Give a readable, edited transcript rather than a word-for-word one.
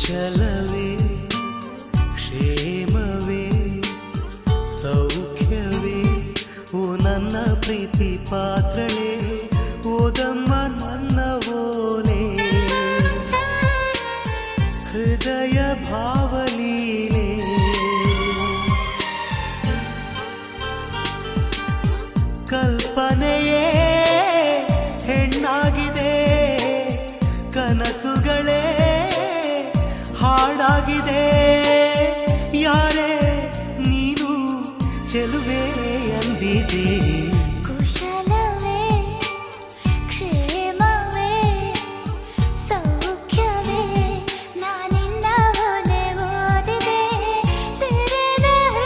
ಕುಶಲವೇ ಕ್ಷೇಮವೇ ಸೌಖ್ಯವೇ ಓ ನನ್ನ ಪ್ರೀತಿ ಪಾತ್ರಳೇ ಓದಮ್ಮ ನನ್ನ ಓಲೆ ಹೃದಯ ಭಾವಲೀಲೆ ಕಲ್ಪನೆಯೇ ಹೆಣ್ಣಾಗಿದೆ ಕನಸುಗಳೇ ಹಾಡಾಗಿದೆ ಯಾರೇ ನೀನು ಚೆಲುವೆ ಅಂದಿದೆ